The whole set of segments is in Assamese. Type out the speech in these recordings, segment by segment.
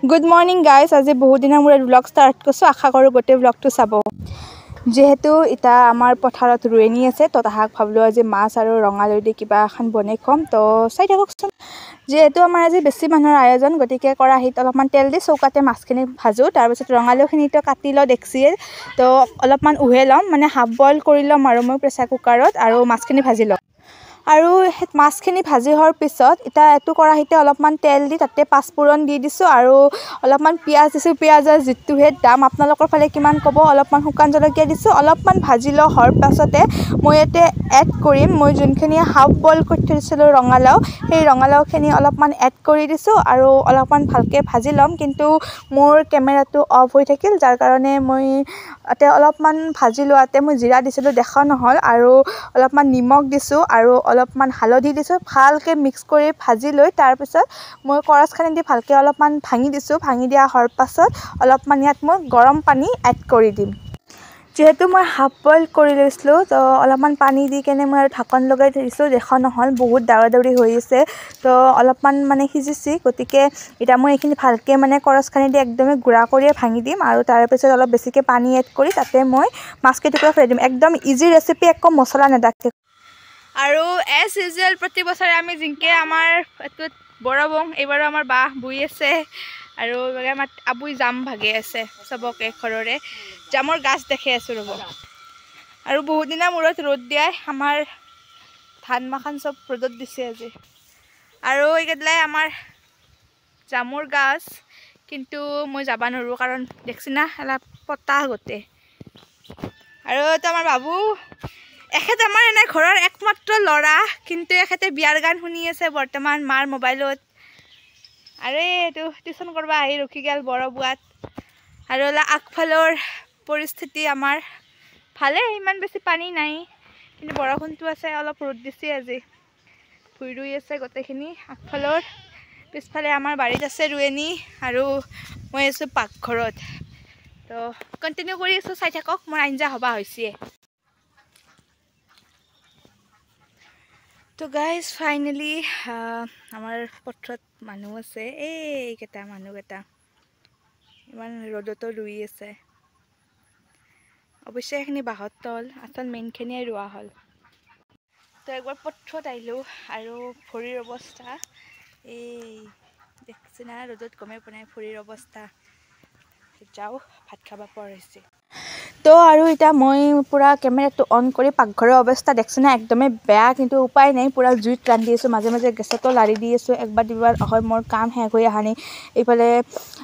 গুড মৰ্নিং গাইজ, আজি বহুত দিনৰ মূৰত ব্লগ ষ্টাৰ্ট কৰিছোঁ। আশা কৰোঁ গোটেই ব্লগটো চাব। যিহেতু এতিয়া আমাৰ পথাৰত ৰোৱনী আছে, তো তাহাক ভাবিলোঁ আজি মাছ আৰু ৰঙালাও দি কিবা এখন বনাই খুৱাম। তো চাই থাককচোন। যিহেতু আমাৰ আজি বেছি মানুহৰ আয়োজন, গতিকে কেৰাহীত অলপমান তেল দি চৌকাতে মাছখিনি ভাজোঁ। তাৰপিছত ৰঙালাওখিনিতো কাটি লওঁ ডেক্সিয়ে, তো অলপমান উহাই ল'ম, মানে হাফ বইল কৰি ল'ম আৰু মই প্ৰেছাৰ কুকাৰত, আৰু মাছখিনি ভাজি ল'ম। আৰু মাছখিনি ভাজি হোৱাৰ পিছত এতিয়া এইটো কেৰাহীতে অলপমান তেল দি তাতে পাঁচফোৰণ দি দিছোঁ আৰু অলপমান পিঁয়াজ দিছোঁ। পিঁয়াজৰ যিটোহে দাম, আপোনালোকৰ ফালে কিমান ক'ব। অলপমান শুকান জলকীয়া দিছোঁ। অলপমান ভাজি লোৱা হোৱাৰ পাছতে মই ইয়াতে এড কৰিম, মই যোনখিনি হাফ বইল কৰি থৈছিলোঁ ৰঙালাও, সেই ৰঙালাওখিনি অলপমান এড কৰি দিছোঁ আৰু অলপমান ভালকৈ ভাজি ল'ম। কিন্তু মোৰ কেমেৰাটো অফ হৈ থাকিল, যাৰ কাৰণে মই ইয়াতে অলপমান ভাজি লোৱাতে মই জিৰা দিছিলোঁ, দেখা নহ'ল। আৰু অলপমান নিমখ দিছোঁ আৰু অলপমান হালধি দিছোঁ। ভালকৈ মিক্স কৰি ভাজি লৈ তাৰপিছত মই কৰচখানি দি ভালকৈ অলপমান ভাঙি দিছোঁ। ভাঙি দিয়া হোৱাৰ পাছত অলপমান ইয়াত মই গৰম পানী এড কৰি দিম। যিহেতু মই হাফ বইল কৰি লৈছিলোঁ, তো অলপমান পানী দি কেনে মই আৰু ঢাকন লগাই থৈছোঁ, দেখা নহ'ল। বহুত দাউৰা দাউৰি হৈ আছে, তো অলপমান মানে সিজিছে। গতিকে এতিয়া মই এইখিনি ভালকৈ মানে কৰচখানি দি একদমেই গুড়া কৰিয়ে ভাঙি দিম আৰু তাৰপিছত অলপ বেছিকৈ পানী এড কৰি তাতে মই মাছকেইটুকুৰা ফ্ৰাই দিম। একদম ইজি ৰেচিপি, একো মছলা নেদাকে। আৰু এজ ইউজুৱেল প্ৰতি বছৰে আমি জিংকে আমাৰ এইটোত বৰ বওঁ, এইবাৰো আমাৰ বাহ বৈ আছে আৰু আমাৰ আবুই জাম ভাগে আছে চবকে ঘৰৰে। জামৰ গাছ দেখি আছোঁ ৰ'ব। আৰু বহুত দিনৰ মূৰত ৰ'দ দিয়াই আমাৰ ধান মাখান চব ৰ'দত দিছে আজি। আৰু এইকেইলাই আমাৰ জামুৰ গাছ, কিন্তু মই যাব নোৱাৰোঁ কাৰণ দেখছি না অলপ পতা গোটেই। আৰু এইটো আমাৰ বাবু, এখেত আমাৰ এনে ঘৰৰ একমাত্ৰ ল'ৰা, কিন্তু এখেতে বিয়াৰ গান শুনি আছে বৰ্তমান মাৰ মোবাইলত। আৰু এইটো টিউশ্যন কৰিব আহি ৰখি গ'ল বৰবোৱাত। আৰু আগফালৰ পৰিস্থিতি আমাৰ ভালে, ইমান বেছি পানী নাই, কিন্তু বৰষুণটো আছে, অলপ ৰ'দ দিছে আজি। ভুই ৰুই আছে গোটেইখিনি আগফালৰ। পিছফালে আমাৰ বাৰীত আছে ৰোৱনী আৰু মই আছোঁ পাকঘৰত। তো কণ্টিনিউ কৰি আছোঁ, চাই থাকক। মোৰ আঞ্জা হ'বা হৈছে। তো গাইজ ফাইনেলি আমাৰ পথাৰত মানুহ আছে, এইকেইটা মানুহকেইটা ইমান ৰ'দতো ৰুই আছে। অৱশ্যে এইখিনি বাঁহৰ তল, আচল মেইনখিনিয়ে ৰোৱা হ'ল। তো একবাৰ পথাৰত আহিলোঁ আৰু ভৰিৰ অৱস্থা এই দেখছি না, ৰ'দত গমেই পোৱা নাই ভৰিৰ অৱস্থা। যাওঁ, ভাত খাব পৰা হৈছে। তো আৰু এতিয়া মই পূৰা কেমেৰাটো অন কৰি পাকঘৰৰ অৱস্থা দেখছি না, একদমেই বেয়া, কিন্তু উপায় নাই। পূৰা জুইত ৰান্ধি আছোঁ, মাজে মাজে গেছতো লাৰি দি আছোঁ। একবাৰ দুবাৰ হয়, মোৰ কাম শেষ হৈ অহা নাই। এইফালে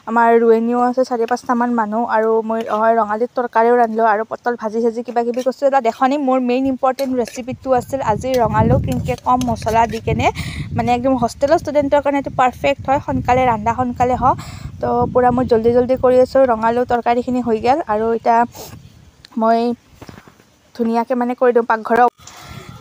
আমাৰ ৰোৱনীও আছে 4-5টামান মানুহ, আৰু মই ৰঙালীৰ তৰকাৰীও ৰান্ধিলোঁ আৰু পটল ভাজি কিবা কিবি কৰিছোঁ। এটা দেখনি মোৰ মেইন ইম্পৰ্টেণ্ট ৰেচিপিটো আছিল আজি ৰঙালাও কেনেকৈ কম মছলা দি কেনে, মানে একদম হোষ্টেলৰ ষ্টুডেণ্টৰ কাৰণে এইটো পাৰফেক্ট হয়, সোনকালে ৰান্ধা সোনকালে হয়। তো পূৰা মই জল্দি জল্দি কৰি আছোঁ। ৰঙালাও তৰকাৰীখিনি হৈ গ'ল আৰু এতিয়া মই ধুনীয়াকৈ মানে কৰি দিওঁ পাকঘৰৰ।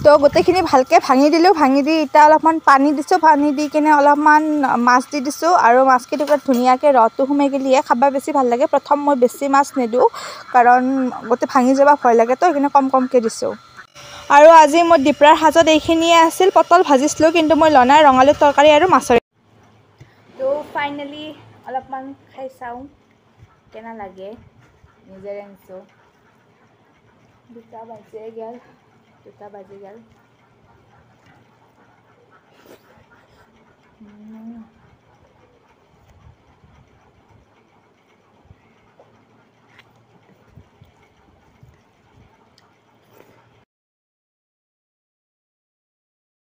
তো গোটেইখিনি ভালকৈ ভাঙি দিলোঁ। ভাঙি দি এতিয়া অলপমান পানী দিছোঁ। পানী দি কিনে অলপমান মাছ দি দিছোঁ আৰু মাছকেইটুকুৰা ধুনীয়াকৈ ৰসটো সোমাই গ'লেহে খাব বেছি ভাল লাগে। প্ৰথম মই বেছি মাছ নিদিওঁ, কাৰণ গোটেই ভাঙি যাব ভয় লাগে, তো সেইখিনি কম কমকৈ দিছোঁ। আৰু আজি মোৰ দিপৰাৰ সাজত এইখিনিয়ে আছিল। পটল ভাজিছিলোঁ, কিন্তু মই লোৱা নাই, ৰঙালাও তৰকাৰী আৰু মাছৰ। তো ফাইনেলি অলপমান খাই চাওঁ কেনে লাগে, নিজে ৰান্ধিছোঁ। 2টা বাজি গ'ল।